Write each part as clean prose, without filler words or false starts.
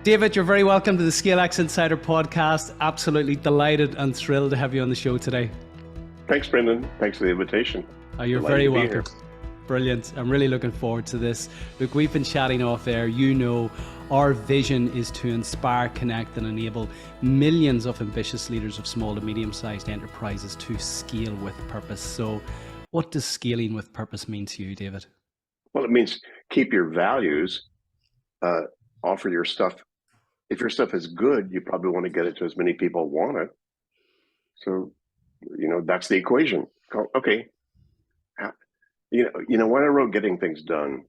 David, you're very welcome to the ScaleX Insider podcast. Absolutely delighted and thrilled to have you on the show today. Thanks, Brendan. Thanks for the invitation. You're very welcome. Brilliant. I'm really looking forward to this. Look, we've been chatting off air. You know, our vision is to inspire, connect, and enable millions of ambitious leaders of small to medium-sized enterprises to scale with purpose. So what does scaling with purpose mean to you, David? Well, it means keep your values, offer your stuff. If your stuff is good, you probably want to get it to as many people want it. So, that's the equation. Okay. When I wrote Getting Things Done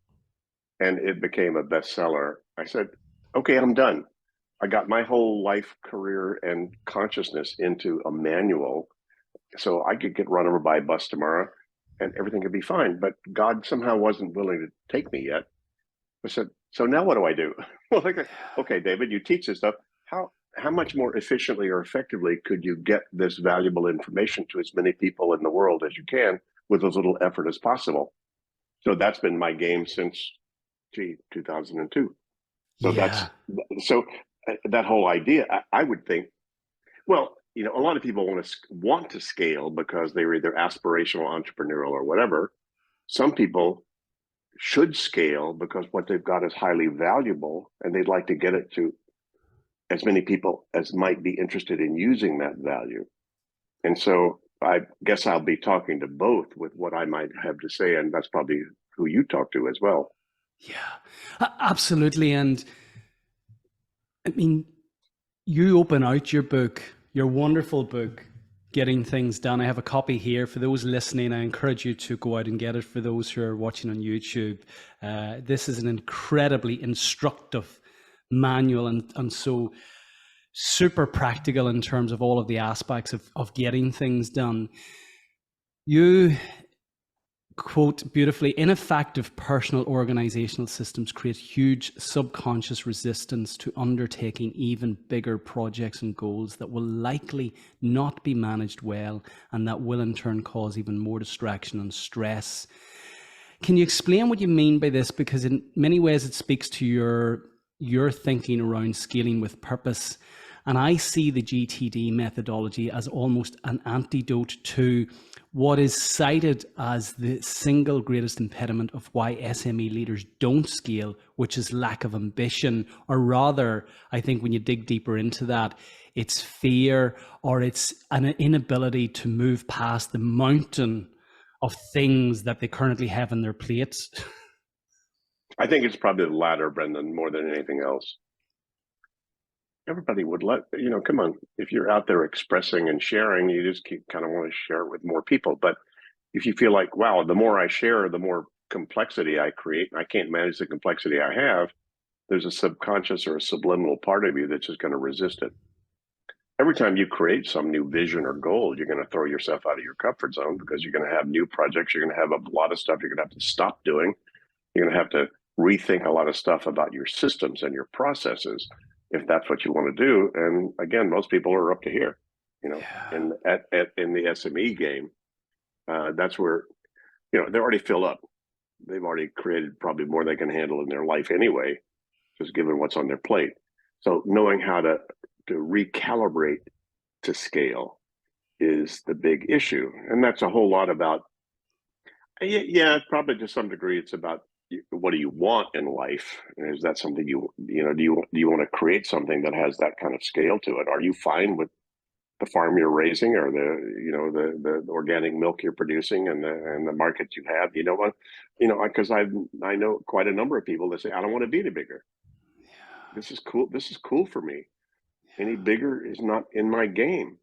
and it became a bestseller, I said, okay, I'm done. I got my whole life, career, and consciousness into a manual so I could get run over by a bus tomorrow and everything could be fine. But God somehow wasn't willing to take me yet. I said, so now what do I do? Well, okay, David, you teach this stuff. How much more efficiently or effectively could you get this valuable information to as many people in the world as you can with as little effort as possible? So that's been my game since 2002. So that whole idea, I would think, well, a lot of people want to scale because they're either aspirational, entrepreneurial, or whatever. Some people should scale because what they've got is highly valuable and they'd like to get it to as many people as might be interested in using that value. And so I guess I'll be talking to both with what I might have to say, and that's probably who you talk to as well. Yeah, absolutely. And I mean, you open out your book, your wonderful book, Getting Things Done. I have a copy here. For those listening, I encourage you to go out and get it. For those who are watching on YouTube, this is an incredibly instructive manual and so super practical in terms of all of the aspects of getting things done. You quote beautifully, ineffective personal organizational systems create huge subconscious resistance to undertaking even bigger projects and goals that will likely not be managed well and that will in turn cause even more distraction and stress. Can you explain what you mean by this? Because in many ways it speaks to your thinking around scaling with purpose. And I see the GTD methodology as almost an antidote to what is cited as the single greatest impediment of why SME leaders don't scale, which is lack of ambition, or rather, I think when you dig deeper into that, it's fear or it's an inability to move past the mountain of things that they currently have in their plates. I think it's probably the latter, Brendan, more than anything else. Everybody would come on, if you're out there expressing and sharing, you just kind of want to share it with more people. But if you feel like, wow, the more I share, the more complexity I create, and I can't manage the complexity I have, there's a subconscious or a subliminal part of you that's just going to resist it. Every time you create some new vision or goal, you're going to throw yourself out of your comfort zone because you're going to have new projects. You're going to have a lot of stuff you're going to have to stop doing. You're going to have to rethink a lot of stuff about your systems and your processes, if that's what you want to do. And again, most people are up to here, in the SME game. That's where, they're already filled up. They've already created probably more they can handle in their life anyway, just given what's on their plate. So knowing how to recalibrate to scale is the big issue. And that's a whole lot about, probably to some degree, it's about what do you want in life? Is that something do you want to create something that has that kind of scale to it? Are you fine with the farm you're raising or the organic milk you're producing and the market you have? You know what? Because I know quite a number of people that say, I don't want to be any bigger. Yeah. This is cool. This is cool for me. Yeah. Any bigger is not in my game.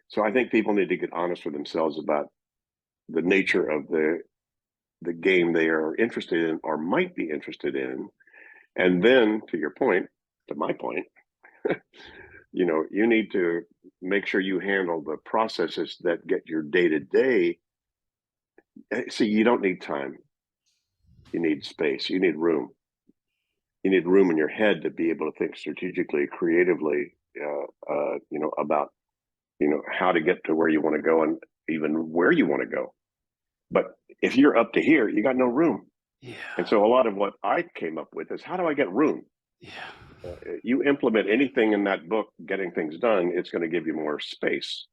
So I think people need to get honest with themselves about the nature of the game they are interested in or might be interested in. And then to my point, you need to make sure you handle the processes that get your day-to-day. See, you don't need time. You need space. You need room. You need room in your head to be able to think strategically, creatively, about, how to get to where you want to go and even where you want to go. But if you're up to here, you got no room. Yeah. And so a lot of what I came up with is, how do I get room? Yeah. You implement anything in that book, getting things done, it's going to give you more space,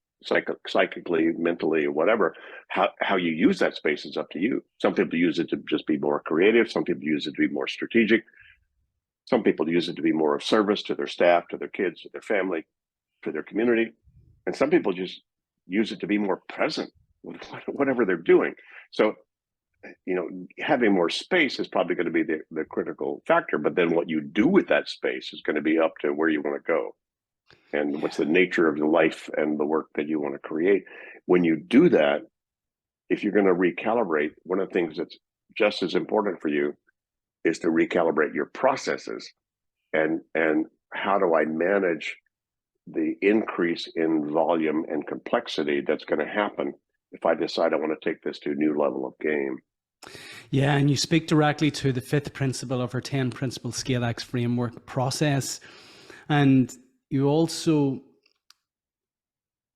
psychically, mentally, whatever. How you use that space is up to you. Some people use it to just be more creative. Some people use it to be more strategic. Some people use it to be more of service to their staff, to their kids, to their family, to their community. And some people just use it to be more present with whatever they're doing. So, having more space is probably going to be the critical factor. But then what you do with that space is going to be up to where you want to go and what's the nature of the life and the work that you want to create. When you do that, if you're going to recalibrate, one of the things that's just as important for you is to recalibrate your processes and how do I manage the increase in volume and complexity that's going to happen if I decide I want to take this to a new level of game. Yeah, and you speak directly to the fifth principle of our 10 principle Scale X framework process. And you also,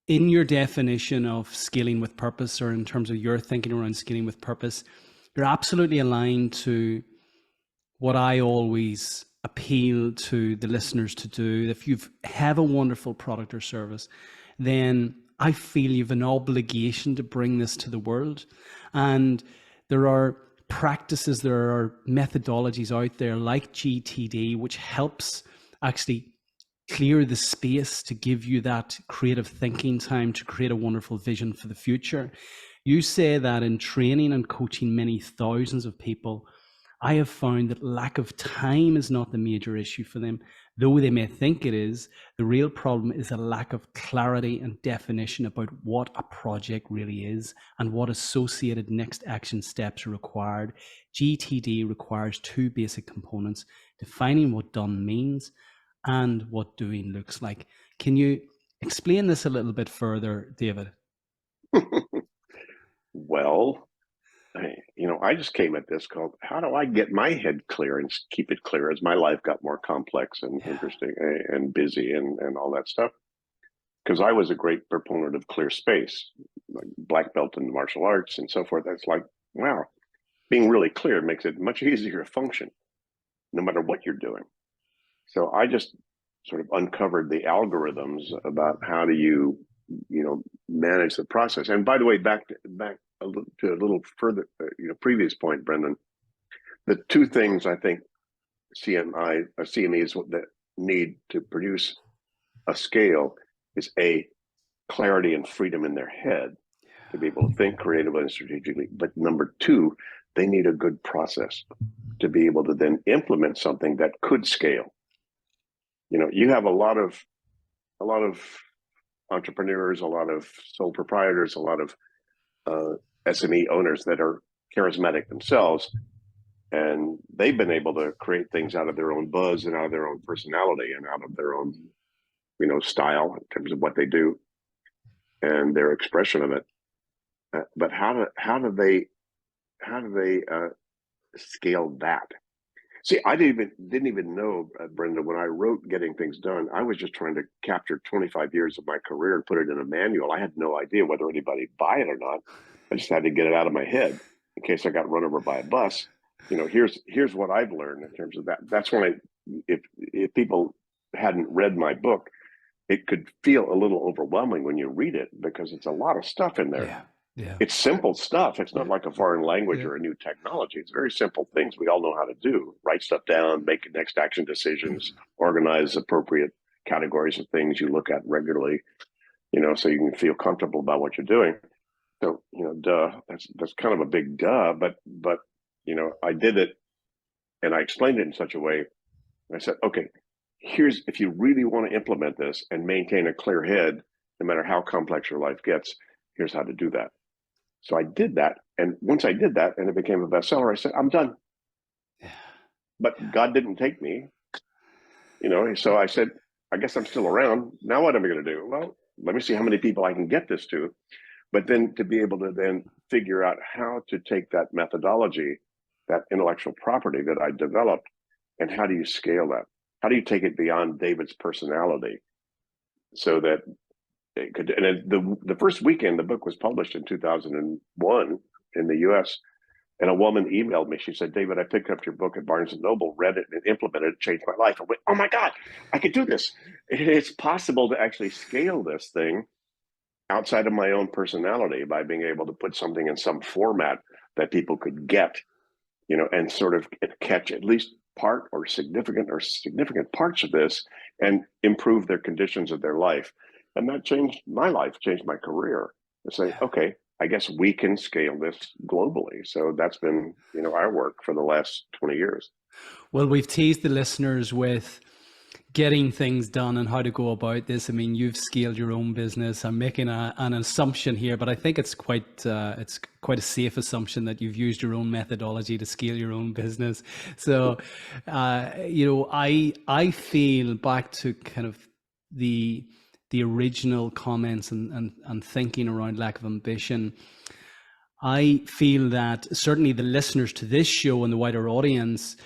in your definition of scaling with purpose, or in terms of your thinking around scaling with purpose, you're absolutely aligned to what I always appeal to the listeners to do. If you have a wonderful product or service, then I feel you've an obligation to bring this to the world. And there are practices, there are methodologies out there like GTD, which helps actually clear the space to give you that creative thinking time to create a wonderful vision for the future. You say that in training and coaching many thousands of people, I have found that lack of time is not the major issue for them, though they may think it is. The real problem is a lack of clarity and definition about what a project really is and what associated next action steps are required. GTD requires two basic components: defining what done means and what doing looks like. Can you explain this a little bit further, David? Well, I just came at this called, how do I get my head clear and keep it clear as my life got more complex and interesting and busy and all that stuff? Because I was a great proponent of clear space, like black belt in martial arts and so forth. That's like, wow, being really clear makes it much easier to function no matter what you're doing. So I just sort of uncovered the algorithms about how do you manage the process. And by the way, back to a little further, previous point, Brendan, the two things I think CMEs that need to produce a scale is clarity and freedom in their head to be able to think creatively and strategically. But number two, they need a good process to be able to then implement something that could scale. You have a lot of entrepreneurs, a lot of sole proprietors, a lot of SME owners that are charismatic themselves, and they've been able to create things out of their own buzz and out of their own personality and out of their own style in terms of what they do and their expression of it. But how do they scale that? See, I didn't even know, Brenda, when I wrote Getting Things Done, I was just trying to capture 25 years of my career and put it in a manual. I had no idea whether anybody'd buy it or not. I just had to get it out of my head in case I got run over by a bus. Here's what I've learned in terms of that. That's when if people hadn't read my book, it could feel a little overwhelming when you read it because it's a lot of stuff in there. Yeah. Yeah. It's simple stuff. It's not like a foreign language or a new technology. It's very simple things we all know how to do. Write stuff down, make next action decisions, organize appropriate categories of things you look at regularly, so you can feel comfortable about what you're doing. So, duh, that's kind of a big duh, but I did it and I explained it in such a way. I said, okay, if you really want to implement this and maintain a clear head, no matter how complex your life gets, here's how to do that. So I did that. And once I did that and it became a bestseller, I said, I'm done. Yeah. But God didn't take me, so I said, I guess I'm still around. Now what am I going to do? Well, let me see how many people I can get this to. But then to be able to then figure out how to take that methodology, that intellectual property that I developed, and how do you scale that? How do you take it beyond David's personality so that it could? And the first weekend the book was published in 2001 in the U.S. And a woman emailed me. She said, David, I picked up your book at Barnes and Noble, read it, and implemented it, changed my life. I went, oh my God, I could do this. It's possible to actually scale this thing outside of my own personality by being able to put something in some format that people could get, and sort of catch at least part or significant parts of this and improve their conditions of their life. And that changed my life, changed my career. To say, Yeah. okay, I guess we can scale this globally. So that's been, our work for the last 20 years. Well, we've teased the listeners with getting things done and how to go about this. I mean, you've scaled your own business. I'm making an assumption here, but I think it's quite a safe assumption that you've used your own methodology to scale your own business. So, I feel back to kind of the original comments and thinking around lack of ambition. I feel that certainly the listeners to this show and the wider audience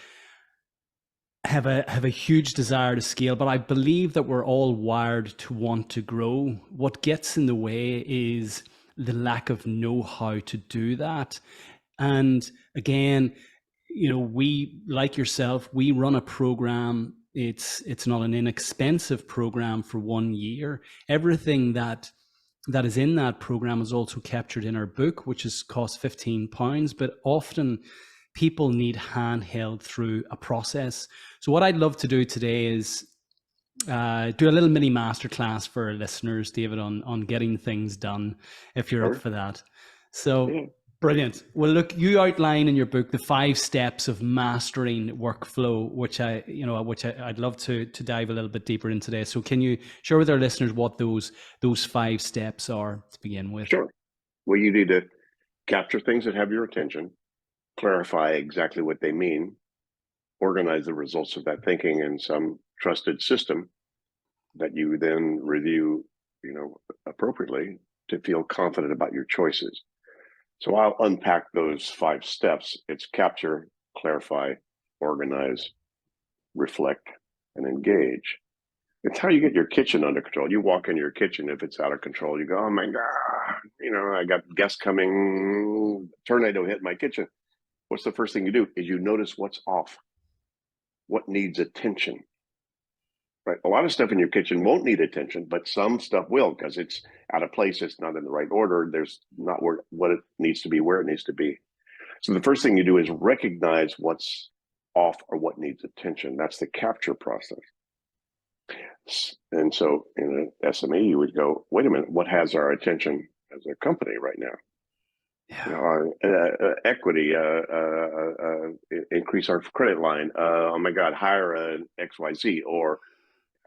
have a huge desire to scale, but I believe that we're all wired to want to grow. What gets in the way is the lack of know-how to do that. And again, we, like yourself, we run a program. It's not an inexpensive program for 1 year. Everything that is in that program is also captured in our book, which is cost £15, but often people need handheld through a process. So what I'd love to do today is do a little mini masterclass for our listeners, David, on getting things done, if you're up for that. So Yeah. brilliant. Well, look, you outline in your book the 5 steps of mastering workflow, which I'd love to dive a little bit deeper in today. So can you share with our listeners what those 5 steps are to begin with? Sure. Well, you need to capture things that have your attention, clarify exactly what they mean, organize the results of that thinking in some trusted system that you then review, appropriately to feel confident about your choices. So I'll unpack those 5 steps. It's capture, clarify, organize, reflect, and engage. It's how you get your kitchen under control. You walk into your kitchen, if it's out of control, you go, oh my God, I got guests coming, tornado hit my kitchen. What's the first thing you do? Is you notice what's off, what needs attention. Right? A lot of stuff in your kitchen won't need attention, but some stuff will because it's out of place. It's not in the right order. There's not what it needs to be, where it needs to be. So the first thing you do is recognize what's off or what needs attention. That's the capture process. And so in an SME, you would go, wait a minute, what has our attention as a company right now? Yeah. Equity, increase our credit line. Oh my God, hire an XYZ, or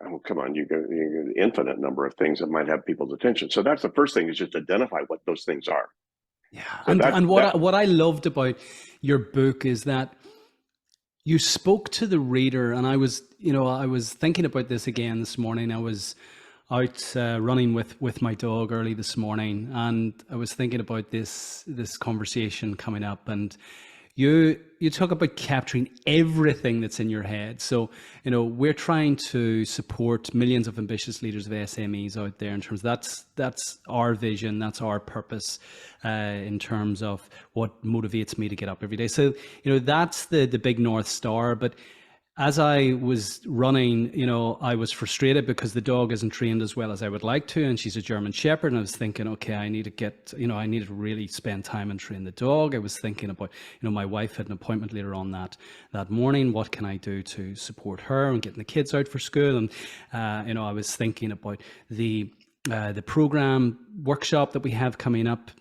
oh, come on, you get an infinite number of things that might have people's attention. So that's the first thing, is just identify what those things are. Yeah. So And what I loved about your book is that you spoke to the reader, and I was thinking about this again this morning. I was out running with my dog early this morning, and I was thinking about this conversation coming up, and you talk about capturing everything that's in your head. So, we're trying to support millions of ambitious leaders of SMEs out there in terms of that's our vision, that's our purpose in terms of what motivates me to get up every day. So, that's the big North Star. But as I was running, I was frustrated because the dog isn't trained as well as I would like to, and she's a German Shepherd. And I was thinking, okay, I need to really spend time and train the dog. I was thinking about, my wife had an appointment later on that morning. What can I do to support her and getting the kids out for school? And I was thinking about the program workshop that we have coming up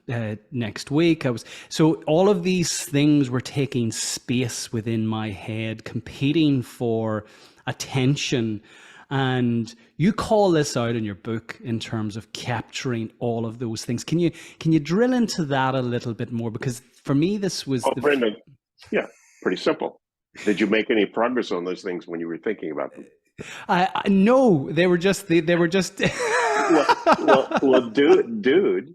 next week. So all of these things were taking space within my head, competing for attention. And you call this out in your book in terms of capturing all of those things. Can you drill into that a little bit more? Because for me, this was Brendan, yeah, pretty simple. Did you make any progress on those things when you were thinking about them? No, they were just well, dude.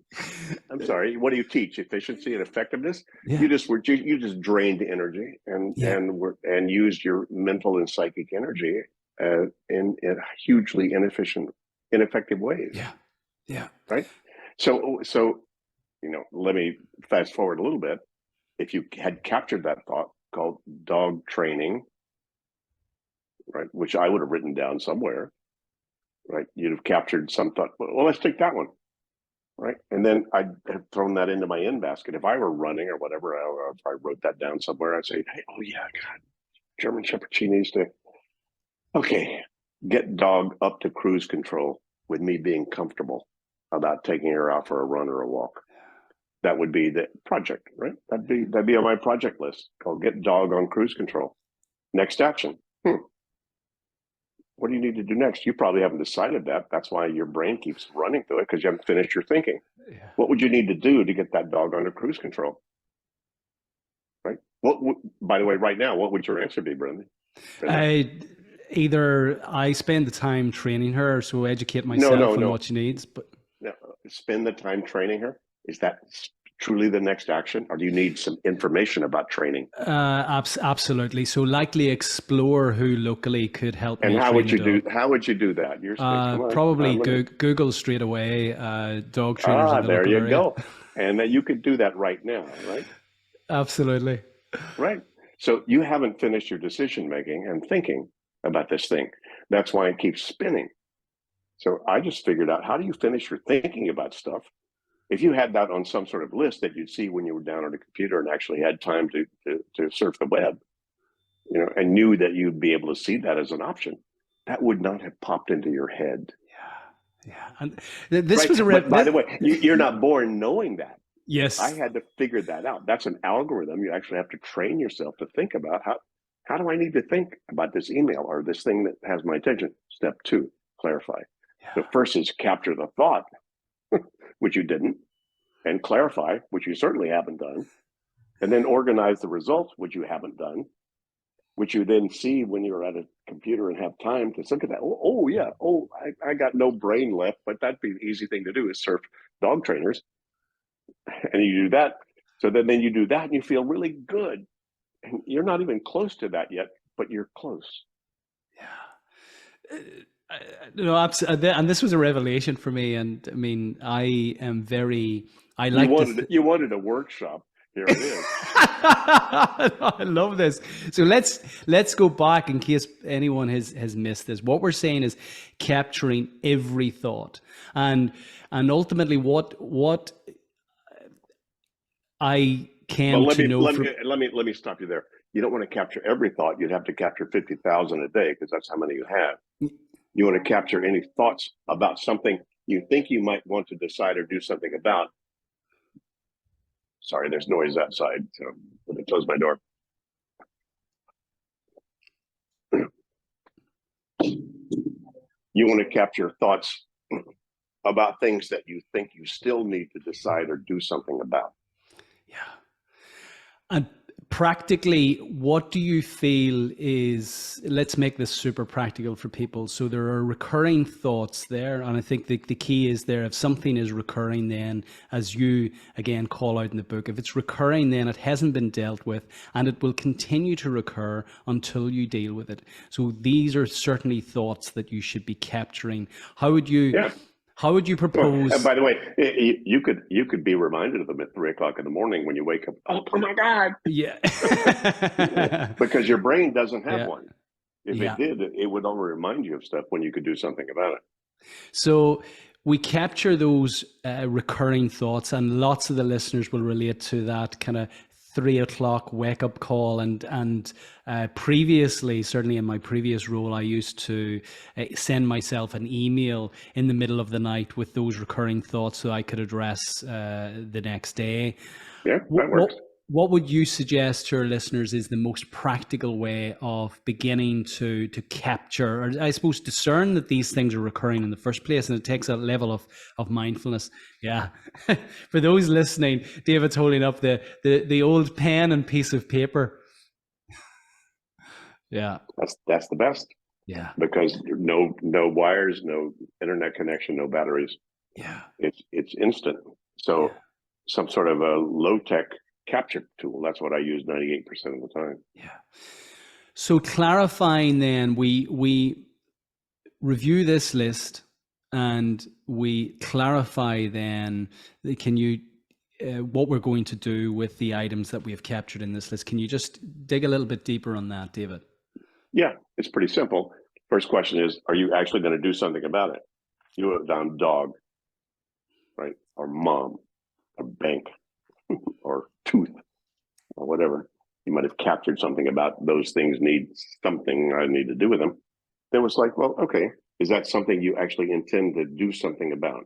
I'm sorry. What do you teach? Efficiency and effectiveness. Yeah. You just drained energy and used your mental and psychic energy in hugely ineffective ways. Yeah. Yeah. Right. So let me fast forward a little bit. if you had captured that thought called dog training, right, which I would have written down somewhere, right, you'd have captured some thought. Well, let's take that one, right, and then I'd have thrown that into my in basket. If I were running or whatever, if I wrote that down somewhere, I'd say, hey, oh yeah, God, German Shepherd, she needs to, okay, get dog up to cruise control with me being comfortable about taking her out for a run or a walk. That would be the project, right? That'd be on my project list called get dog on cruise control. Next action. What do you need to do next? You probably haven't decided that. That's why your brain keeps running through it, because you haven't finished your thinking. Yeah. What would you need to do to get that dog under cruise control? Right? By the way, right now, what would your answer be, Brendan? Either I spend the time training her, so educate myself on what she needs. But no, spend the time training her. Is that truly the next action, or do you need some information about training? Absolutely. So likely explore who locally could help me. And how would you do? How would you do that? You're probably Google straight away. Dog trainers in the there local you area. Go. And you could do that right now, right? Absolutely. Right. So you haven't finished your decision making and thinking about this thing. That's why it keeps spinning. So I just figured out, how do you finish your thinking about stuff? If you had that on some sort of list that you'd see when you were down on a computer and actually had time to surf the web, and knew that you'd be able to see that as an option, that would not have popped into your head. Yeah. And this was but by the way, you're not born knowing that. Yes. I had to figure that out. That's an algorithm. You actually have to train yourself to think about how do I need to think about this email or this thing that has my attention? Step 2, clarify. The first is capture the thought, which you didn't, and clarify, which you certainly haven't done, and then organize the results, which you haven't done, which you then see when you're at a computer and have time to think of that. I got no brain left, but that'd be an easy thing to do, is surf dog trainers. And you do that. So then you do that and you feel really good. And you're not even close to that yet, but you're close. Yeah. And this was a revelation for me. And I mean, I like you wanted a workshop. Here it is. I love this. So let's go back in case anyone has missed this. What we're saying is capturing every thought, and ultimately what I came to know. Let me stop you there. You don't want to capture every thought. You'd have to capture 50,000 a day, because that's how many you have. You want to capture any thoughts about something you think you might want to decide or do something about. Sorry, there's noise outside, so let me close my door. You want to capture thoughts about things that you think you still need to decide or do something about. Yeah. And practically, what do you feel is, let's make this super practical for people. So there are recurring thoughts there. And I think the key is there, if something is recurring, then as you again call out in the book, if it's recurring, then it hasn't been dealt with, and it will continue to recur until you deal with it. So these are certainly thoughts that you should be capturing. How would you... Yeah. How would you propose? And by the way, you could be reminded of them at 3:00 in the morning when you wake up. Oh my God! Yeah, because your brain doesn't have one. If it did, it would only remind you of stuff when you could do something about it. So we capture those recurring thoughts, and lots of the listeners will relate to that kind of 3:00 wake up call. And previously, certainly in my previous role, I used to send myself an email in the middle of the night with those recurring thoughts so I could address the next day. Yeah, that works. What would you suggest to our listeners is the most practical way of beginning to capture, or I suppose discern that these things are recurring in the first place? And it takes a level of mindfulness. Yeah. For those listening, David's holding up the old pen and piece of paper. Yeah. That's the best. Yeah. Because no wires, no internet connection, no batteries. Yeah. It's instant. So some sort of a low-tech capture tool. That's what I use 98% of the time. Yeah. So clarifying then, we review this list and we clarify then, can you what we're going to do with the items that we have captured in this list. Can you just dig a little bit deeper on that, David? Yeah, it's pretty simple. First question is, are you actually going to do something about it? You wrote down dog, right? Or mom, or bank, or tooth, or whatever. You might have captured something about those things need something I need to do with them. Then it was like, well, okay, is that something you actually intend to do something about?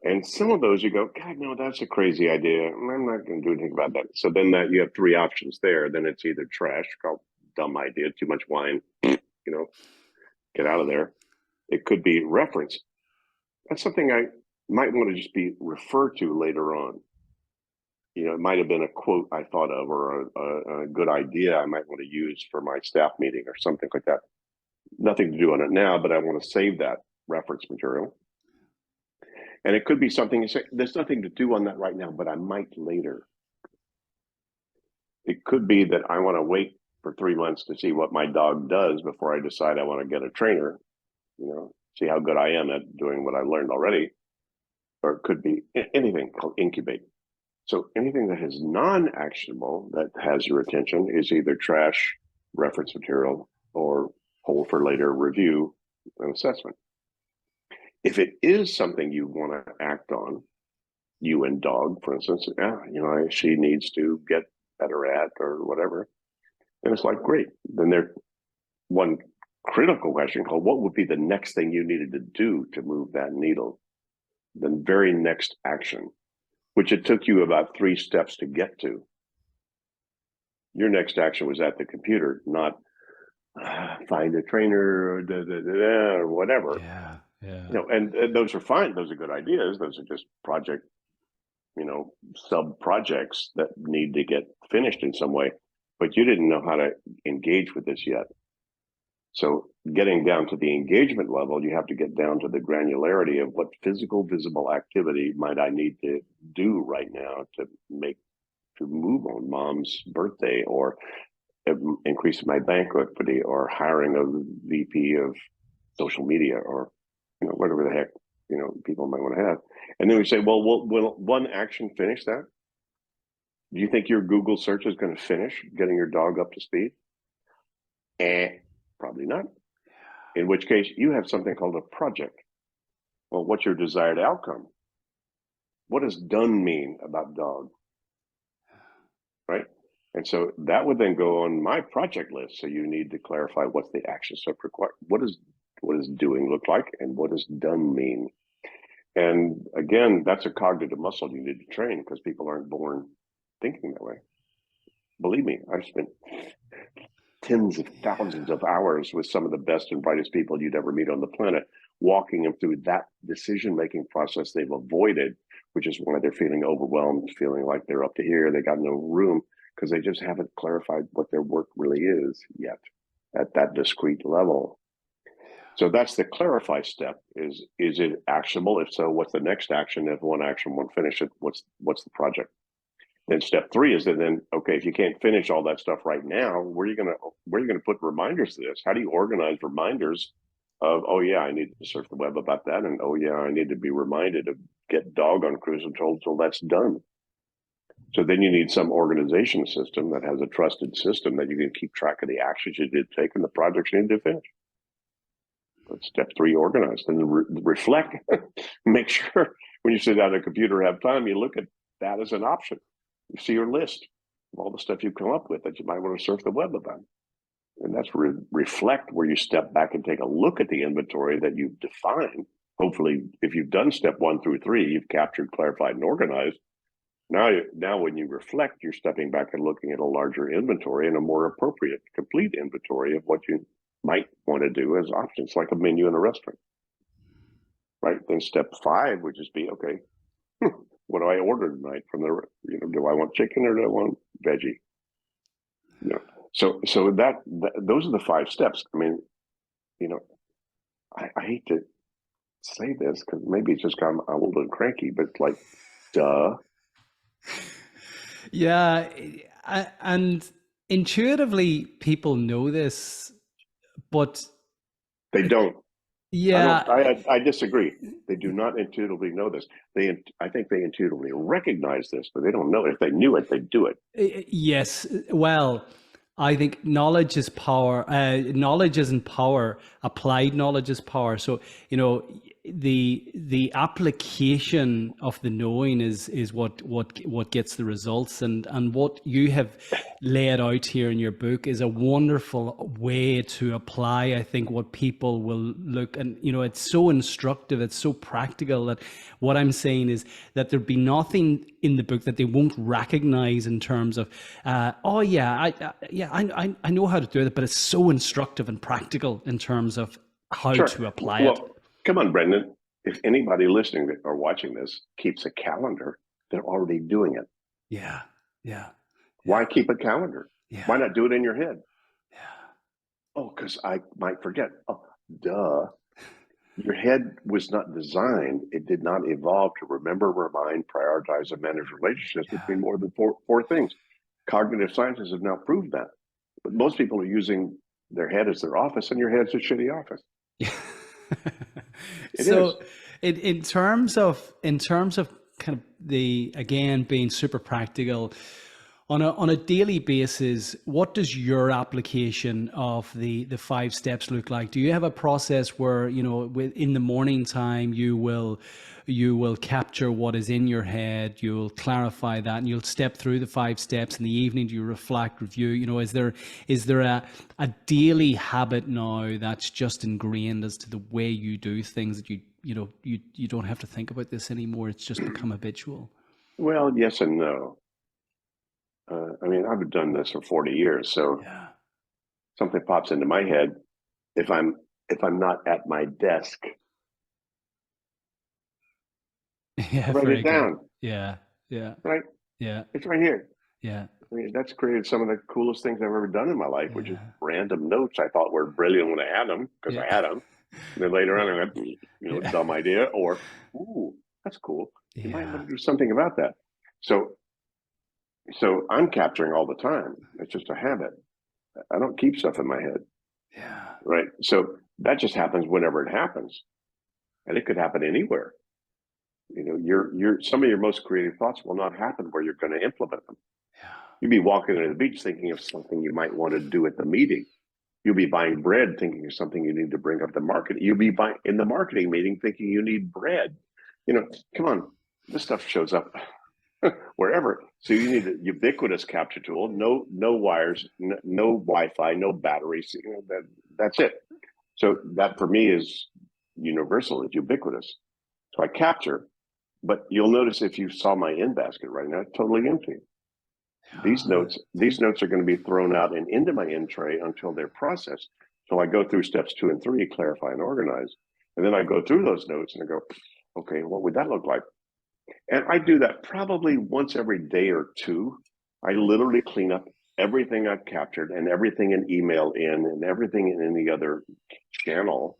And some of those you go, God, no, that's a crazy idea. I'm not going to do anything about that. So then that you have three options there. Then it's either trash, called dumb idea, too much wine, get out of there. It could be reference. That's something I might want to just be referred to later on. It might have been a quote I thought of or a good idea I might want to use for my staff meeting or something like that. Nothing to do on it now, but I want to save that reference material. And it could be something you say, there's nothing to do on that right now, but I might later. It could be that I want to wait for 3 months to see what my dog does before I decide I want to get a trainer, see how good I am at doing what I learned already. Or it could be anything called incubate. So anything that is non-actionable that has your attention is either trash, reference material, or hold for later review and assessment. If it is something you want to act on, you and dog, for instance, she needs to get better at or whatever. And it's like, great. Then there's one critical question called, what would be the next thing you needed to do to move that needle? The very next action, which it took you about 3 steps to get to. Your next action was at the computer, not find a trainer or whatever. Yeah, yeah. And those are fine. Those are good ideas. Those are just project, sub projects that need to get finished in some way. But you didn't know how to engage with this yet. So getting down to the engagement level, you have to get down to the granularity of what physical, visible activity might I need to do right now to move on mom's birthday, or increase my bank equity, or hiring a VP of social media, or whatever the heck people might want to have. And then we say, well, will one action finish that? Do you think your Google search is going to finish getting your dog up to speed? Probably not. In which case, you have something called a project. Well, what's your desired outcome? What does done mean about dog? Right? And so that would then go on my project list. So you need to clarify what's the action step required. What does doing look like, and what does done mean? And again, that's a cognitive muscle you need to train, because people aren't born thinking that way. Believe me, I've spent tens of thousands of hours with some of the best and brightest people you'd ever meet on the planet, walking them through that decision-making process they've avoided, which is why they're feeling overwhelmed, feeling like they're up to here, they got no room, because they just haven't clarified what their work really is yet at that discrete level. So that's the clarify step. Is it actionable? If so, what's the next action? If one action won't finish it, what's the project? Then step 3 is that then, okay, if you can't finish all that stuff right now, where are you gonna put reminders to this? How do you organize reminders of, oh yeah, I need to surf the web about that, and oh yeah, I need to be reminded to get dog on cruise control until that's done. So then you need some organization system that has a trusted system that you can keep track of the actions you did take and the projects you need to finish. That's step 3, organize. And reflect. Make sure when you sit down at a computer and have time, you look at that as an option. You see your list of all the stuff you've come up with that you might want to surf the web about. And that's reflect, where you step back and take a look at the inventory that you've defined. Hopefully, if you've done step 1 through 3, you've captured, clarified, and organized. Now when you reflect, you're stepping back and looking at a larger inventory and a more appropriate, complete inventory of what you might want to do as options, like a menu in a restaurant. Right? Then step 5 would just be, okay, what do I order tonight from the, do I want chicken or do I want veggie? So those are the 5 steps. I mean, I hate to say this because maybe it's just I'm old and cranky, but it's like, duh. Yeah, and intuitively people know this, but they don't. Yeah, I disagree. They do not intuitively know this. I think they intuitively recognize this, but they don't know it. If they knew it, they'd do it. yes. Well, I think knowledge is power. Knowledge isn't power. Applied knowledge is power. So, the application of the knowing is what gets the results. And what you have laid out here in your book is a wonderful way to apply, I think, what people will look. And it's so instructive, it's so practical, that what I'm saying is that there'd be nothing in the book that they won't recognize in terms of, oh yeah, I know how to do it, but it's so instructive and practical in terms of how Sure. to apply it. Well, come on, Brendan. If anybody listening or watching this keeps a calendar, they're already doing it. Yeah, yeah, Why yeah, keep a calendar? Why yeah, not do it in your head? yeah, Oh, because I might forget. Oh, duh. Your head was not designed, it did not evolve to remember, remind, prioritize, and manage relationships yeah. between more than four things. Cognitive scientists have now proved that. But most people are using their head as their office, and your head's a shitty office. Yeah. It is. So, in terms of kind of the, again, being super practical on a daily basis, what does your application of the 5 steps look like? Do you have a process where, in the morning time you will capture what is in your head, you'll clarify that, and you'll step through the 5 steps? In the evening, do you reflect, review? Is there a daily habit now that's just ingrained as to the way you do things, that you don't have to think about this anymore? It's just become habitual. Well, yes and no. I mean, I've done this for 40 years, so Yeah. something pops into my head. If I'm if I'm not at my desk, I Yeah, write very it good. down. Yeah, yeah, Right? yeah, It's right here. yeah, I mean, that's created some of the coolest things I've ever done in my life, which is yeah, random notes I thought were brilliant when I had them because I yeah, had them. And then later on, I went, yeah, dumb idea, or, ooh, that's cool. You might want yeah, to do something about that. So, so I'm capturing all the time. It's just a habit. I don't keep stuff in my head, yeah, right? So that just happens whenever it happens, and it could happen anywhere. Some of your most creative thoughts will not happen where you're going to implement them. yeah, You'd be walking to the beach thinking of something you might want to do at the meeting. You'll be buying bread thinking of something you need to bring up the market. You'll be buying in the marketing meeting thinking you need bread. Come on, this stuff shows up wherever. So you need a ubiquitous capture tool. No wires, no Wi-Fi, no batteries. That's it. So that for me is universal. It's ubiquitous. So I capture, but you'll notice if you saw my in basket right now, it's totally empty. These notes are going to be thrown out and into my in tray until they're processed. So I go through steps 2 and 3, clarify and organize. And then I go through those notes and I go, okay, what would that look like? And I do that probably once every day or two. I literally clean up everything I've captured and everything in email in and everything in any other channel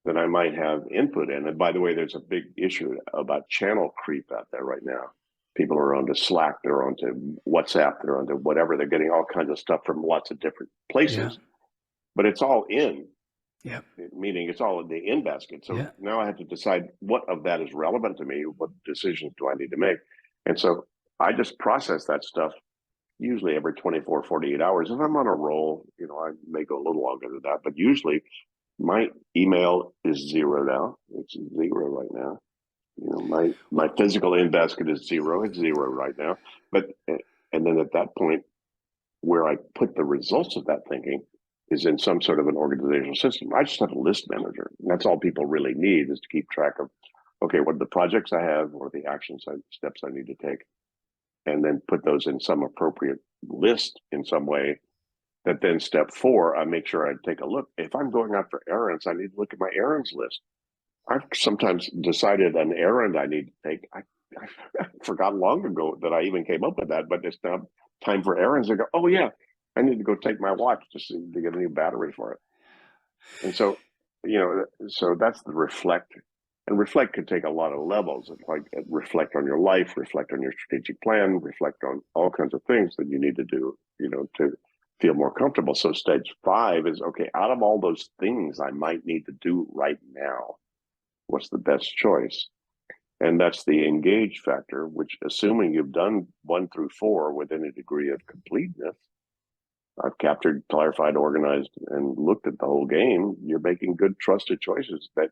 that I might have input in. And by the way, there's a big issue about channel creep out there right now. People are onto Slack, they're onto WhatsApp, they're onto whatever. They're getting all kinds of stuff from lots of different yeah, places, but it's all in, yeah, meaning it's all in the in basket. So yeah, now I have to decide what of that is relevant to me. What decisions do I need to make? And so I just process that stuff usually every 24, 48 hours. If I'm on a roll, I may go a little longer than that, but usually my email is zero now. It's zero right now. My well, physical in basket is zero. It's zero right now. But and then at that point, where I put the results of that thinking is in some sort of an organizational system. I just have a list manager. And that's all people really need, is to keep track of, okay, what are the projects I have? What are the steps I need to take? And then put those in some appropriate list in some way. That then step 4, I make sure I take a look. If I'm going out for errands, I need to look at my errands list. I've sometimes decided an errand I need to take. I forgot long ago that I even came up with that, but it's now time for errands. I go, oh yeah, I need to go take my watch to get a new battery for it. And so that's the reflect. And reflect could take a lot of levels. It's like reflect on your life, reflect on your strategic plan, reflect on all kinds of things that you need to do, feel more comfortable. So stage 5 is, okay, out of all those things I might need to do right now, what's the best choice? And that's the engage factor, which, assuming you've done 1 through 4 within a degree of completeness, I've captured, clarified, organized, and looked at the whole game. You're making good, trusted choices that,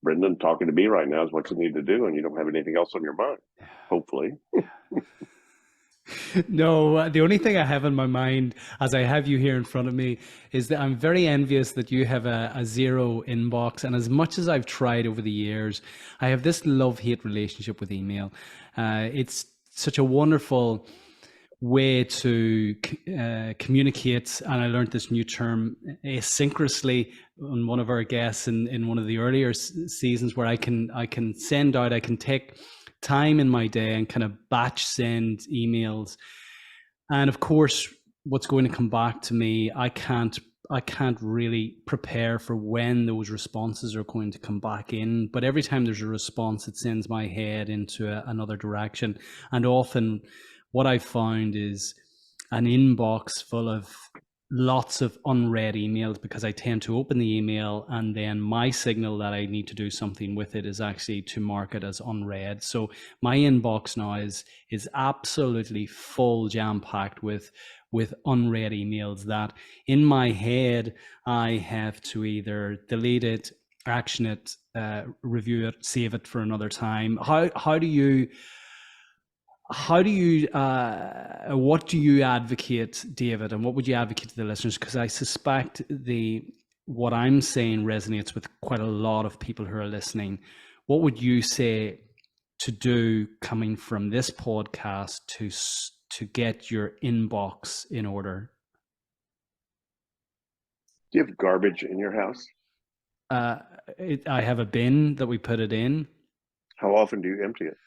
Brendan, talking to me right now is what you need to do, and you don't have anything else on your mind, hopefully. No, the only thing I have in my mind as I have you here in front of me is that I'm very envious that you have a zero inbox. And as much as I've tried over the years, I have this love-hate relationship with email. It's such a wonderful way to communicate, and I learned this new term asynchronously on one of our guests in one of the earlier seasons, where I can send out, I can take time in my day and kind of batch send emails, and of course what's going to come back to me, I can't really prepare for when those responses are going to come back in. But every time there's a response, it sends my head into another direction. And often what I've found is an inbox full of lots of unread emails, because I tend to open the email and then my signal that I need to do something with it is actually to mark it as unread. So my inbox now is absolutely full, jam-packed with unread emails that in my head I have to either delete it, action it, review it, save it for another time. How do you what do you advocate, David, and what would you advocate to the listeners? Because I suspect what I'm saying resonates with quite a lot of people who are listening. What would you say to do, coming from this podcast, to get your inbox in order? Do you have garbage in your house? I have a bin that we put it in. How often do you empty it?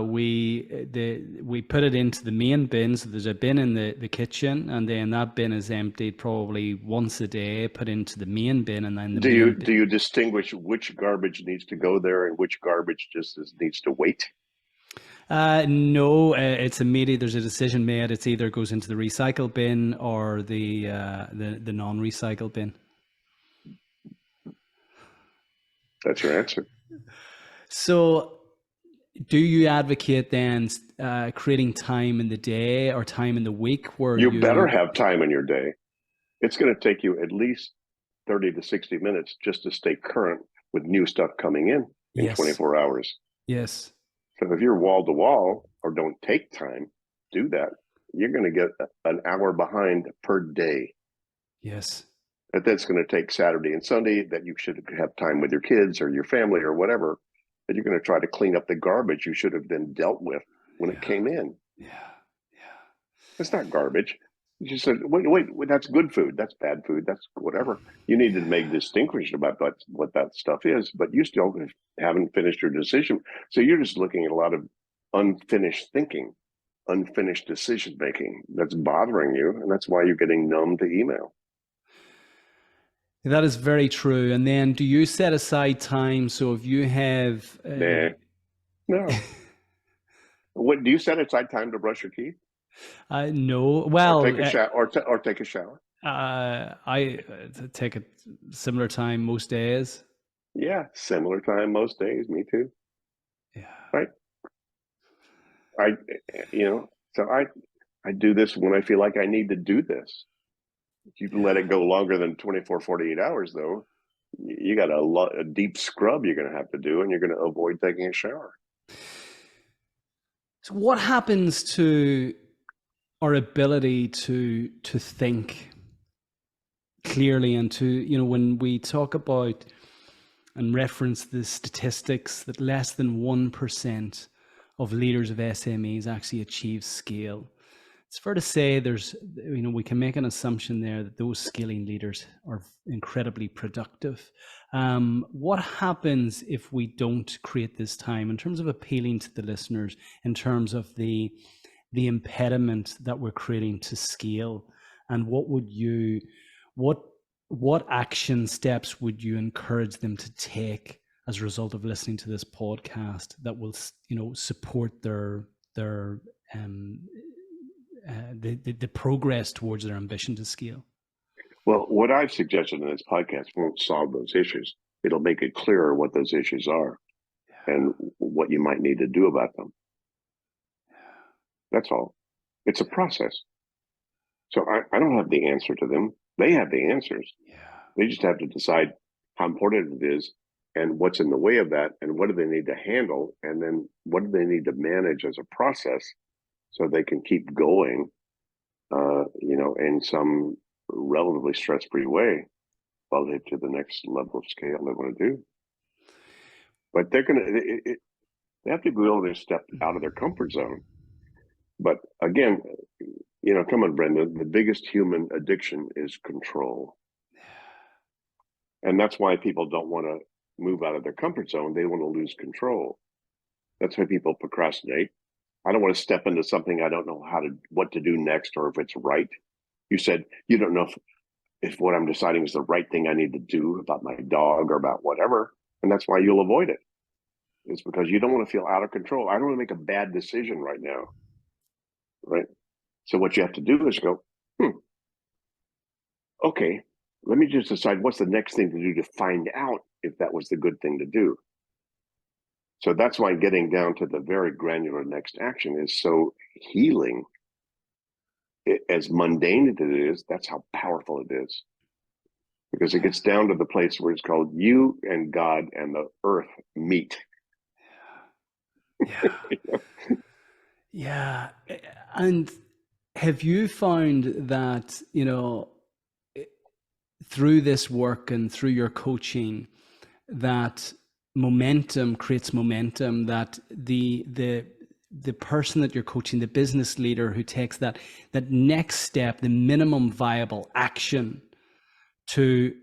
We put it into the main bin. So there's a bin in the kitchen, and then that bin is emptied probably once a day, put into the main bin, and then do you distinguish which garbage needs to go there and which garbage needs to wait? No, it's immediate. There's a decision made. It's either goes into the recycle bin or the non-recycle bin. That's your answer. So, do you advocate then creating time in the day or time in the week where you better have time in your day? It's going to take you at least 30 to 60 minutes just to stay current with new stuff coming in Yes. 24 hours. Yes. So if you're wall to wall or don't take time, do that, you're going to get an hour behind per day. Yes. But that's going to take Saturday and Sunday that you should have time with your kids or your family or whatever, that you're going to try to clean up the garbage you should have been dealt with when it came in. Yeah. It's not garbage. You said, wait, that's good food. That's bad food. That's whatever. You need to make distinction about what that stuff is, but you still haven't finished your decision. So you're just looking at a lot of unfinished thinking, unfinished decision making that's bothering you, and that's why you're getting numb to email. That is very true. And then do you set aside time? So if you have... No. What, do you set aside time to brush your teeth? No. Well... Or take a shower. Or take a shower. I take a similar time most days. Yeah, similar time most days. Me too. Yeah. Right. So I do this when I feel like I need to do this. If you let it go longer than 24, 48 hours, though, you got a deep scrub you're going to have to do, and you're going to avoid taking a shower. So what happens to our ability to think clearly, and to, when we talk about and reference the statistics that less than 1% of leaders of SMEs actually achieve scale? It's fair to say we can make an assumption there that those scaling leaders are incredibly productive. What happens if we don't create this time, in terms of appealing to the listeners, in terms of the impediment that we're creating to scale? And what action steps would you encourage them to take as a result of listening to this podcast that will, support their the progress towards their ambition to scale? Well, what I've suggested in this podcast won't solve those issues. It'll make it clearer what those issues are and what you might need to do about them. That's all. It's a process. So I don't have the answer to them. They have the answers. Yeah. They just have to decide how important it is and what's in the way of that and what do they need to handle and then what do they need to manage as a process so they can keep going, in some relatively stress-free way relative to the next level of scale they want to do. But they have to be able to step out of their comfort zone. But again, come on, Brendan, the biggest human addiction is control. And that's why people don't want to move out of their comfort zone. They want to lose control. That's why people procrastinate. I don't want to step into something I don't know what to do next or if it's right. You said you don't know if what I'm deciding is the right thing I need to do about my dog or about whatever. And that's why you'll avoid it. It's because you don't want to feel out of control. I don't want to make a bad decision right now. Right. So what you have to do is go, okay, let me just decide what's the next thing to do to find out if that was the good thing to do. So that's why getting down to the very granular next action is so healing. As mundane as it is, that's how powerful it is. Because it gets down to the place where it's called you and God and the earth meet. Yeah. Yeah. And have you found that, through this work and through your coaching, that momentum creates momentum, that the person that you're coaching, the business leader who takes that next step, the minimum viable action to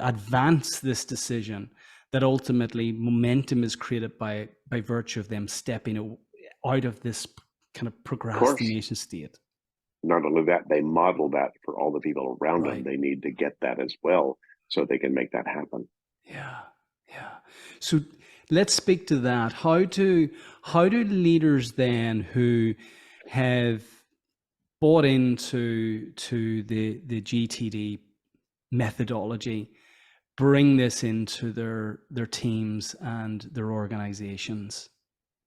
advance this decision, that ultimately momentum is created by virtue of them stepping out of this kind of procrastination state? Not only that, they model that for all the people around them. They need to get that as well so they can make that happen. Yeah. So let's speak to that. How do leaders then who have bought into the GTD methodology bring this into their teams and their organizations?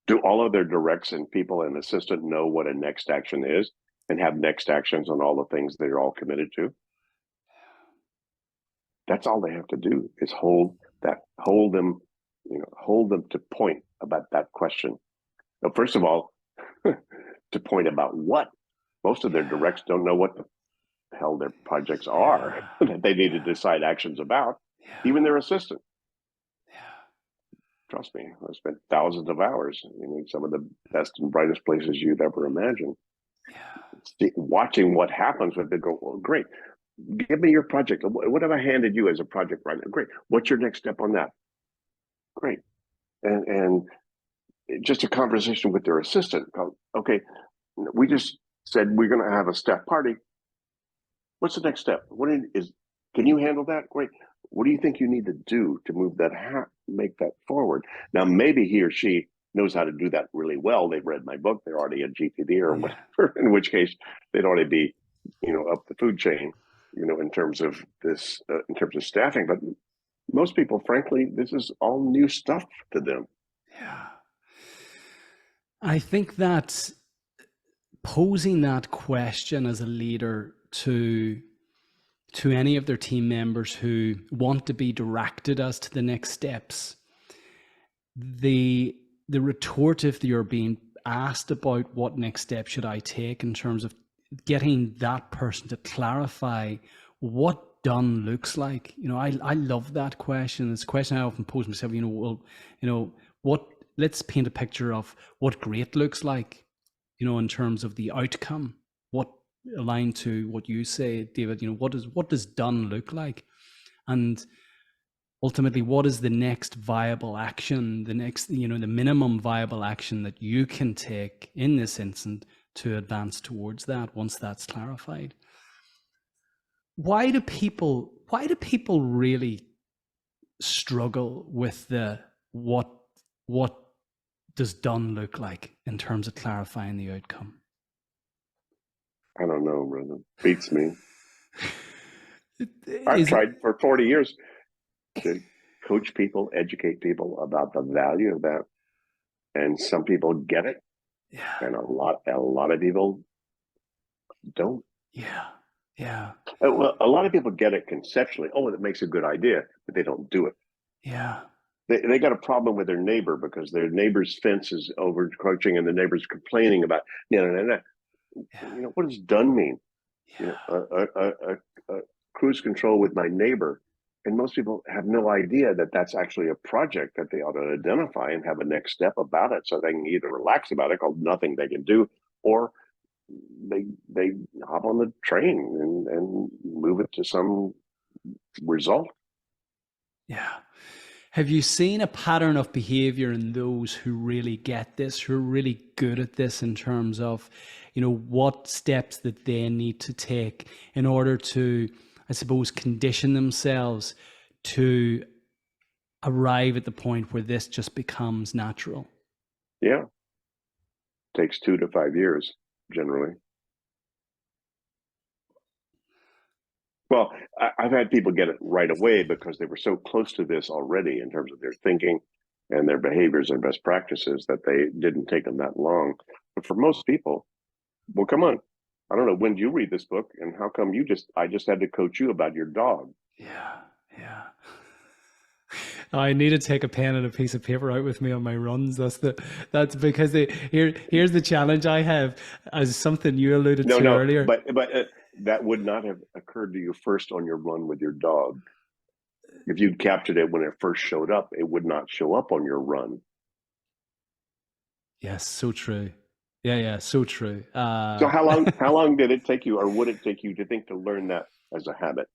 Do all of their directs and people and assistant know what a next action is and have next actions on all the things they're all committed to? That's all they have to do is hold them to point about that question. Now, first of all, to point about what. Most of their directs don't know what the hell their projects are that they need to decide actions about, even their assistant. Trust me, I've spent thousands of hours in some of the best and brightest places you'd ever imagine. Watching what happens when they go, well, great, give me your project. What have I handed you as a project right now? Great. What's your next step on that? Great. And just a conversation with their assistant. Okay, we just said we're going to have a staff party. What's the next step? Can you handle that? Great. What do you think you need to do to move that, make that forward? Now, maybe he or she knows how to do that really well. They've read my book. They're already a GTD or whatever, in which case they'd already be, up the food chain, in terms of this, in terms of staffing. But most people, frankly, this is all new stuff to them. Yeah. I think that posing that question as a leader to any of their team members who want to be directed as to the next steps, the retortive that you're being asked about what next step should I take in terms of getting that person to clarify what done looks like. I love that question. It's a question I often pose myself, let's paint a picture of what great looks like, in terms of the outcome. What aligned to what you say, David, what does done look like? And ultimately, what is the next viable action, the minimum viable action that you can take in this instant to advance towards that once that's clarified? Why do people really struggle with the what does done look like in terms of clarifying the outcome? I don't know, brother. Beats me. I've Is it? tried for 40 years to coach people, educate people about the value of that. And some people get it, Yeah, and a lot of people don't. yeah, yeah, Well, a lot of people get it conceptually. Oh, it makes a good idea, but they don't do it. yeah, They got a problem with their neighbor because their neighbor's fence is overcroaching and the neighbor's complaining about, no, no, no, no. yeah, What does done mean? You know, yeah, cruise control with my neighbor. And most people have no idea that that's actually a project that they ought to identify and have a next step about it so they can either relax about it, called nothing they can do, or they hop on the train and move it to some result. yeah. Have you seen a pattern of behavior in those who really get this, who are really good at this in terms of, what steps that they need to take in order to, I suppose, condition themselves to arrive at the point where this just becomes natural? Yeah, takes 2 to 5 years generally. Well, I've had people get it right away because they were so close to this already in terms of their thinking and their behaviors and best practices that they didn't take them that long. But for most people, well, come on. I don't know. When did you read this book, and how come I just had to coach you about your dog? Yeah, yeah. I need to take a pen and a piece of paper out with me on my runs. That's because here's the challenge I have, as something you alluded No, to no, earlier. but that would not have occurred to you first on your run with your dog. If you'd captured it when it first showed up, it would not show up on your run. Yes, so true. Yeah, yeah, so true. So how long did it take you, or would it take you to think to learn that as a habit?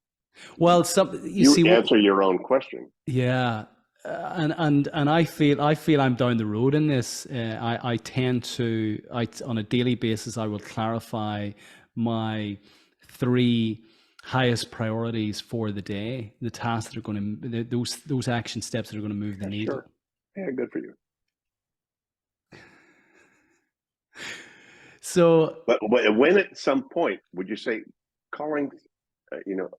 Well, some you You see, answer your own question. yeah, and I feel I'm down the road in this. I tend to on a daily basis I will clarify my three highest priorities for the day, the tasks that are going to those action steps that are going to move the Yeah, needle. sure. Yeah, good for you. So But when at some point would you say calling, you know,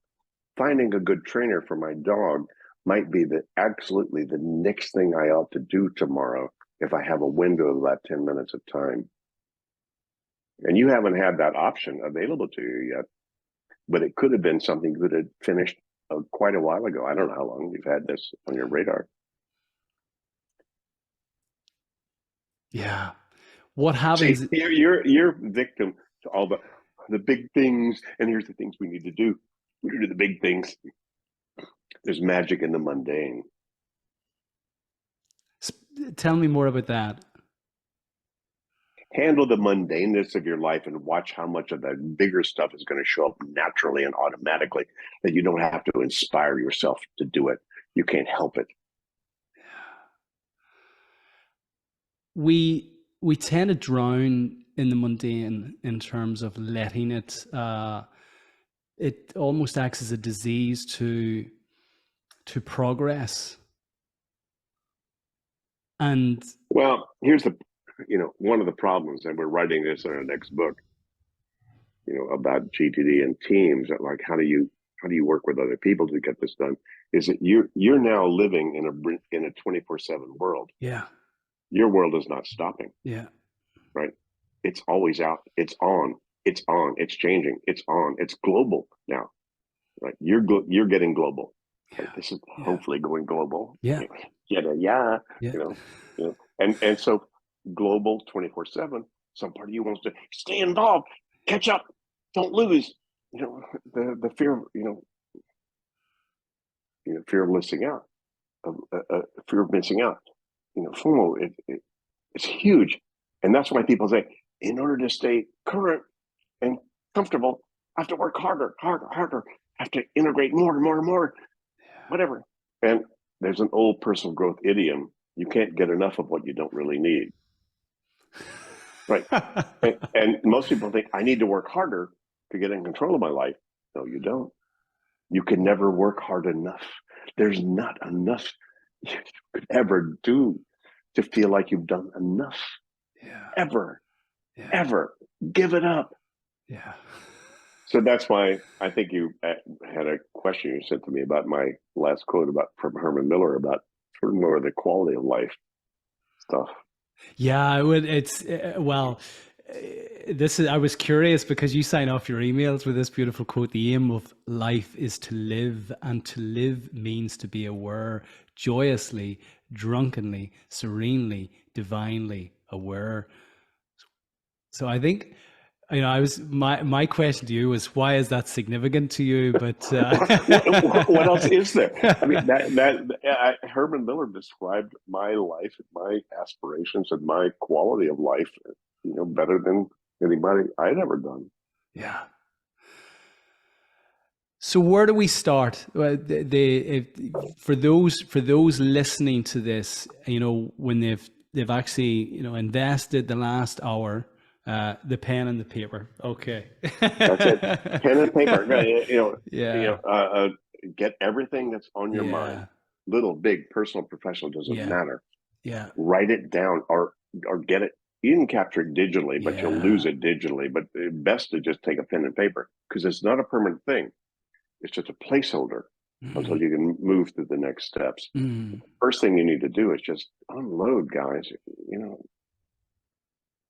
finding a good trainer for my dog might be absolutely the next thing I ought to do tomorrow if I have a window of about 10 minutes of time. And you haven't had that option available to you yet, but it could have been something that had finished quite a while ago. I don't know how long you've had this on your radar. yeah, what See, happens? you're victim to all the big things, and here's the things we need to do. We do the big things. There's magic in the mundane. Tell me more about that. Handle the mundaneness of your life and watch how much of the bigger stuff is going to show up naturally and automatically, that you don't have to inspire yourself to do it. You can't help it. We tend to drown in the mundane in terms of letting it. It almost acts as a disease to progress. And Well, here's one of the problems, and we're writing this in our next book, about GTD and teams. Like, how do you work with other people to get this done? Is that you're now living in a 24/7 world. yeah, Your world is not stopping, yeah, right? It's always out. It's on. It's on. It's changing. It's on. It's global now, right? You're getting global, right? yeah, This is yeah, hopefully going global. yeah, Yeah, yeah, yeah, you know, and so global 24/7. Some part of you wants to stay involved, catch up, don't lose. The fear of fear of missing out, fear of missing out. FOMO, it's huge, and that's why people say, in order to stay current and comfortable, I have to work harder, harder, harder. I have to integrate more and more and more, whatever. And there's an old personal growth idiom: you can't get enough of what you don't really need, right? And most people think I need to work harder to get in control of my life. No, you don't. You can never work hard enough. There's not enough you could ever do to feel like you've done enough. yeah, Ever, yeah, ever. Give it up. Yeah. So that's why I think you had a question you sent to me about my last quote about from Herman Miller about sort of more of the quality of life stuff. Yeah, I would. It's well, this is. I was curious because you sign off your emails with this beautiful quote: "The aim of life is to live, and to live means to be aware, joyously, drunkenly, serenely, divinely aware." So I think, I was my question to you was, why is that significant to you? But What else is there? I mean, Herman Miller described my life, my aspirations, and my quality of life, better than anybody I'd ever done. yeah. So where do we start? Well, for those listening to this, when they've actually invested the last hour, the pen and the paper. Okay. That's it. Pen and paper. Yeah. Get everything that's on your mind. Yeah. Little, big, personal, professional, doesn't Yeah. matter. Yeah. Write it down or get it. You can capture it digitally, but you'll lose Yeah. it digitally. But best to just take a pen and paper because it's not a permanent thing. It's just a placeholder until Mm, you can move to the next steps. mm, First thing you need to do is just unload, guys.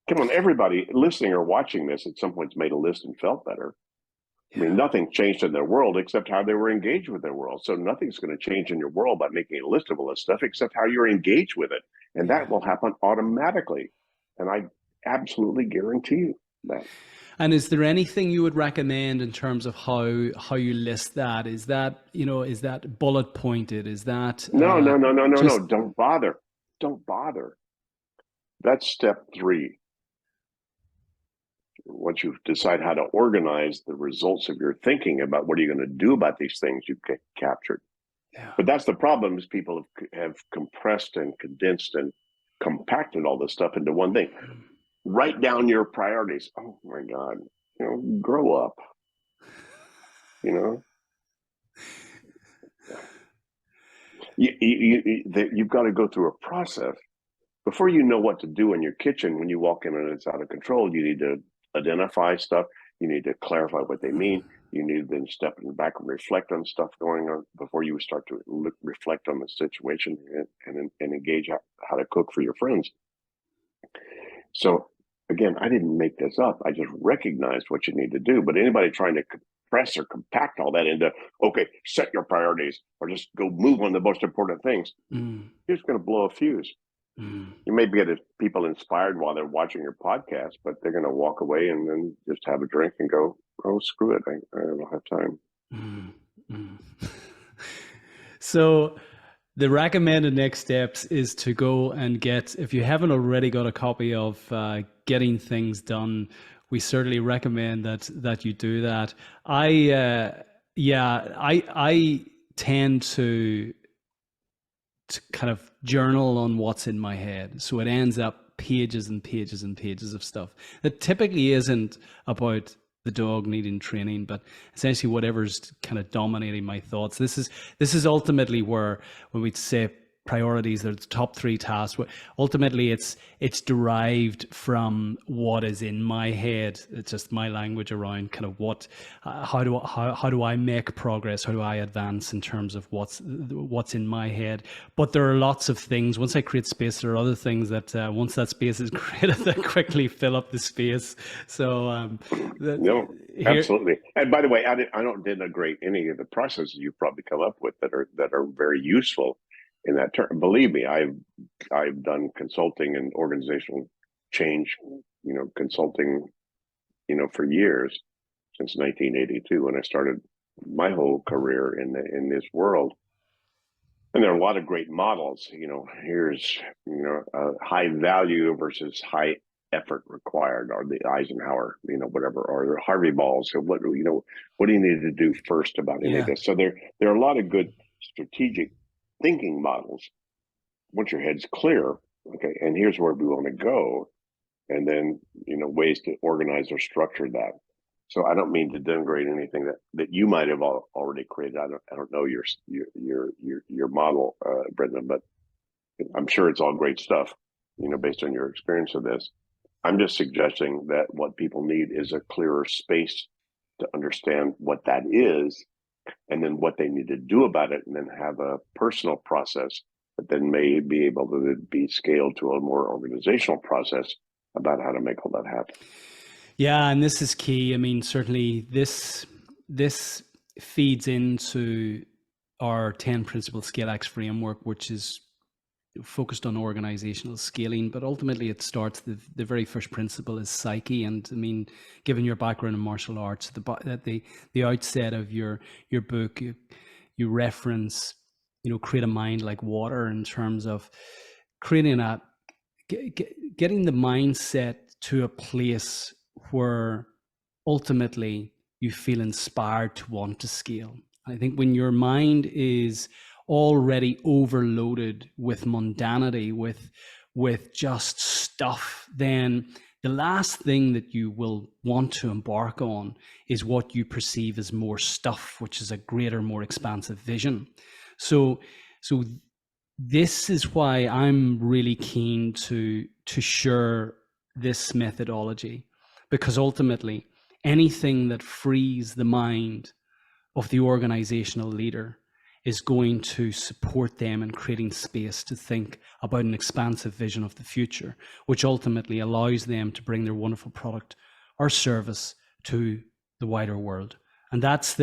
Come on, everybody listening or watching this at some point's made a list and felt better. I mean, yeah. nothing changed in their world except how they were engaged with their world. So nothing's going to change in your world by making a list of all this stuff except how you're engaged with it. And that Yeah. will happen automatically. And I absolutely guarantee you that. And is there anything you would recommend in terms of how you list that? Is that bullet pointed? Is that No, no, no, no, no, no. just Don't bother. Don't bother. That's step 3. Once you decide how to organize the results of your thinking about what are you going to do about these things you've captured. yeah. But that's the problem is people have compressed and condensed and compacted all this stuff into one thing. Write down your priorities. Oh my God, grow up. You know, you've got to go through a process before you know what to do in your kitchen. When you walk in and it's out of control, you need to identify stuff. You need to clarify what they mean. You need to then step in the back and reflect on stuff going on before you start to reflect on the situation and engage how to cook for your friends. So again, I didn't make this up. I just recognized what you need to do. But anybody trying to compress or compact all that into, okay, set your priorities or just go move on the most important things, Mm, you're just going to blow a fuse. mm. You may get people inspired while they're watching your podcast, but they're going to walk away and then just have a drink and go, oh, screw it. I don't have time. Mm, mm. So the recommended next steps is to go and get, if you haven't already got a copy of Getting Things Done, we certainly recommend that you do that. I tend to kind of journal on what's in my head. So it ends up pages and pages and pages of stuff that typically isn't about the dog needing training, but essentially whatever's kind of dominating my thoughts. This is ultimately where, when we say priorities, there's the top 3 tasks. Ultimately, it's derived from what is in my head. It's just my language around kind of how do I make progress? How do I advance in terms of what's in my head? But there are lots of things. Once I create space, there are other things that once that space is created, that quickly fill up the space. So No, here, absolutely. And by the way, I don't denigrate any of the processes you've probably come up with that are very useful in that term. Believe me, I've done consulting and organizational change, consulting, for years since 1982 when I started my whole career in this world. And there are a lot of great models. Here's high value versus high effort required, or the Eisenhower, whatever, or the Harvey balls. So what do you need to do first about any of yeah. this? So there are a lot of good strategic thinking models once your head's clear. Okay, and here's where we want to go, and then ways to organize or structure that. So I don't mean to denigrate anything that you might have already created. I don't know your model, Brendan, but I'm sure it's all great stuff, based on your experience of this. I'm just suggesting that what people need is a clearer space to understand what that is, and then what they need to do about it, and then have a personal process that then may be able to be scaled to a more organizational process about how to make all that happen. Yeah, and this is key. I mean, certainly this feeds into our 10 principle ScaleX framework, which is focused on organizational scaling, but ultimately it starts, the very first principle is psyche. And I mean, given your background in martial arts, at the outset of your book, you reference, create a mind like water, in terms of creating getting the mindset to a place where ultimately you feel inspired to want to scale. I think when your mind is already overloaded with mundanity, with just stuff, then the last thing that you will want to embark on is what you perceive as more stuff, which is a greater, more expansive vision. So this is why I'm really keen to share this methodology, because ultimately anything that frees the mind of the organizational leader is going to support them in creating space to think about an expansive vision of the future, which ultimately allows them to bring their wonderful product or service to the wider world. And that's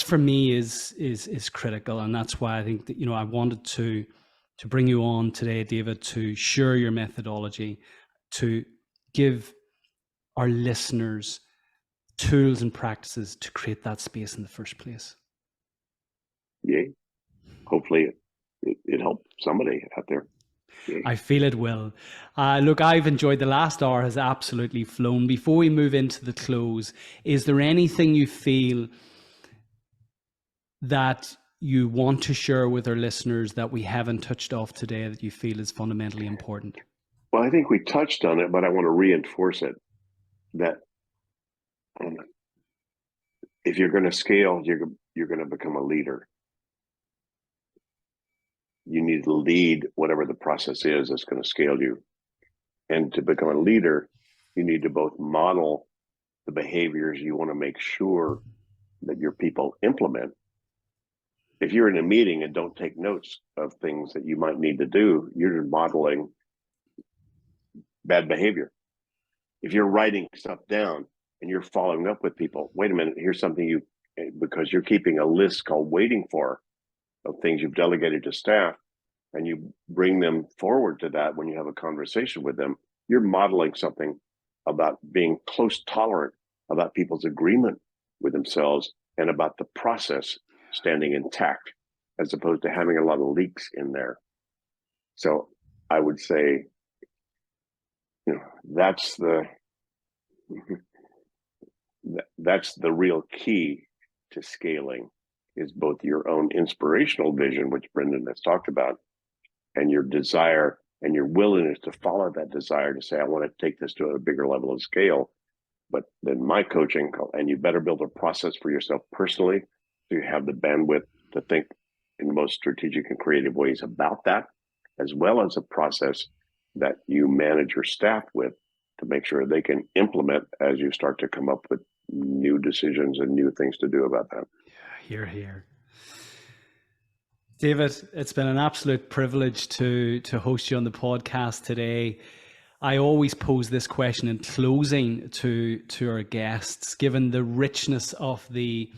for me is critical. And that's why I think that, I wanted to bring you on today, David, to share your methodology, to give our listeners tools and practices to create that space in the first place. Yay. Hopefully it helped somebody out there. Yay. I feel it will. Look, I've enjoyed, the last hour has absolutely flown. Before we move into the close, is there anything you feel that you want to share with our listeners that we haven't touched off today that you feel is fundamentally important? Well, I think we touched on it, but I want to reinforce it, that if you're going to scale, you're going to become a leader. You need to lead whatever the process is that's going to scale you. And to become a leader, you need to both model the behaviors you want to make sure that your people implement. If you're in a meeting and don't take notes of things that you might need to do, you're modeling bad behavior. If you're writing stuff down and you're following up with people, wait a minute, here's something because you're keeping a list called waiting for of things you've delegated to staff, and you bring them forward to that when you have a conversation with them, you're modeling something about being close tolerant about people's agreement with themselves and about the process standing intact, as opposed to having a lot of leaks in there. So I would say, that's the real key to scaling, is both your own inspirational vision, which Brendan has talked about, and your desire and your willingness to follow that desire to say, I want to take this to a bigger level of scale. But then my coaching, and you better build a process for yourself personally, so you have the bandwidth to think in the most strategic and creative ways about that, as well as a process that you manage your staff with to make sure they can implement as you start to come up with new decisions and new things to do about that. Hear, hear. David, it's been an absolute privilege to host you on the podcast today. I always pose this question in closing to our guests, given the richness of the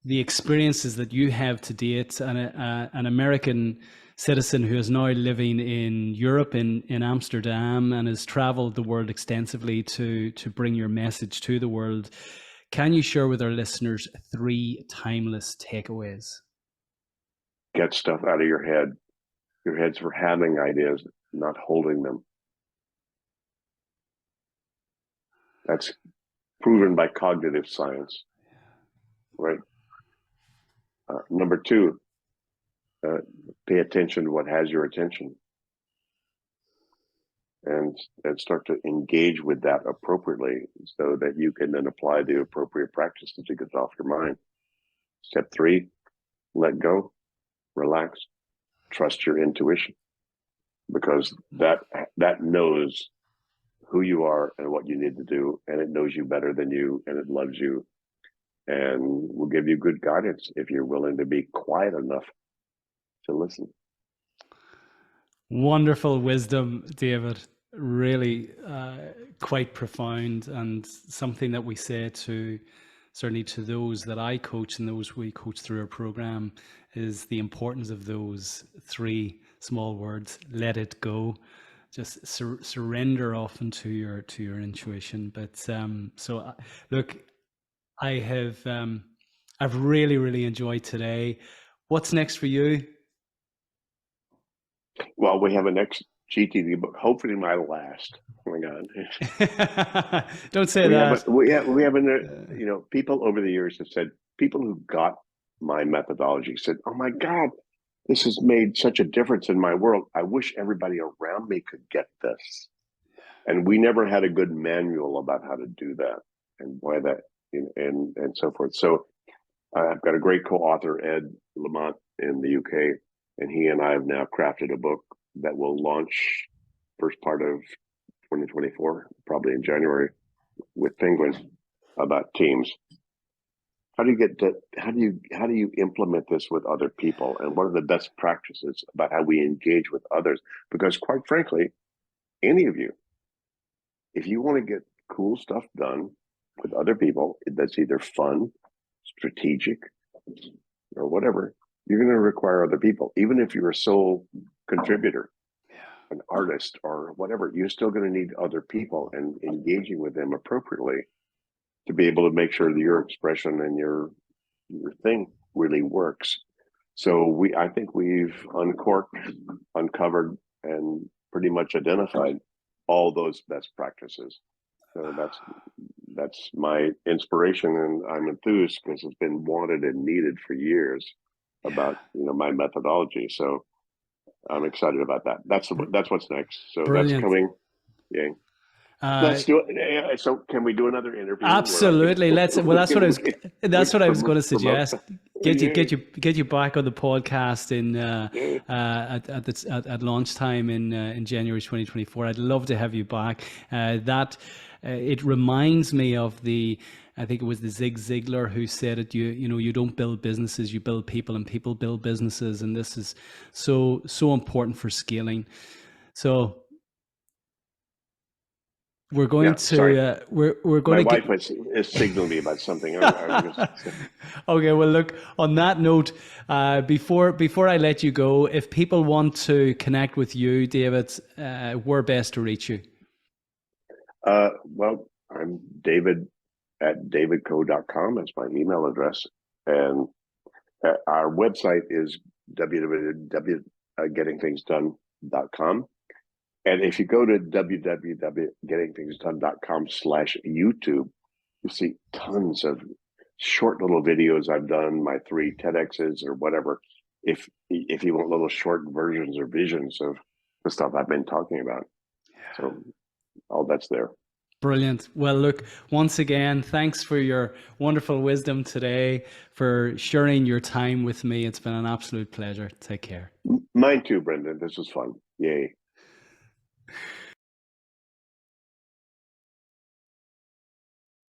experiences that you have to date, and an American citizen who is now living in Europe, in Amsterdam, and has traveled the world extensively to bring your message to the world. Can you share with our listeners 3 timeless takeaways? Get stuff out of your head. Your head's for having ideas, not holding them. That's proven by cognitive science, right? Number 2, pay attention to what has your attention, and start to engage with that appropriately, so that you can then apply the appropriate practices to get it off your mind. Step 3, let go, relax, trust your intuition, because that knows who you are and what you need to do, and it knows you better than you, and it loves you, and will give you good guidance if you're willing to be quiet enough to listen. Wonderful wisdom, David. Really quite profound, and something that we say to certainly to those that I coach and those we coach through our program is the importance of those three small words: let it go. Just surrender often to your intuition. But look, I've really enjoyed today. What's next for you? Well, we have a next GTD book, hopefully my last. Oh my God! Don't say that. We have people over the years have said, people who got my methodology said, "Oh my God, this has made such a difference in my world. I wish everybody around me could get this." And we never had a good manual about how to do that and why that, and so forth. So I've got a great co-author, Ed Lamont, in the UK, and he and I have now crafted a book that will launch first part of 2024, probably in January, with Penguin, about teams. How do you get to, how do you implement this with other people, and what are the best practices about how we engage with others? Because quite frankly, any of you, if you want to get cool stuff done with other people that's either fun, strategic, or whatever, you're going to require other people. Even if you're a sole contributor, an artist, or whatever, you're still going to need other people, and engaging with them appropriately to be able to make sure that your expression and your thing really works. So I think we've uncovered, and pretty much identified all those best practices. So that's my inspiration, and I'm enthused because it's been wanted and needed for years about my methodology. So I'm excited about that. That's what's next. So Brilliant. That's coming. Yeah. Let's do it. So can we do another interview? Absolutely. Let's. Well, that's what I was going to suggest. Get you back on the podcast at lunchtime in January 2024. I'd love to have you back. It reminds me of I think it was the Zig Ziglar who said it. You don't build businesses, you build people, and people build businesses, and this is so important for scaling. So we're going to we're going My to wife is signaling me about something. Okay, well, look, on that note, before I let you go, if people want to connect with you, David, where best to reach you? Well, I'm David at davidco.com. That's my email address. And our website is www.gettingthingsdone.com. And if you go to www.gettingthingsdone.com/YouTube, you see tons of short little videos I've done, my 3 TEDx's or whatever. If you want little short versions or visions of the stuff I've been talking about. So all that's there. Brilliant. Well, look, once again, thanks for your wonderful wisdom today, for sharing your time with me. It's been an absolute pleasure. Take care. Mine too, Brendan. This was fun. Yay.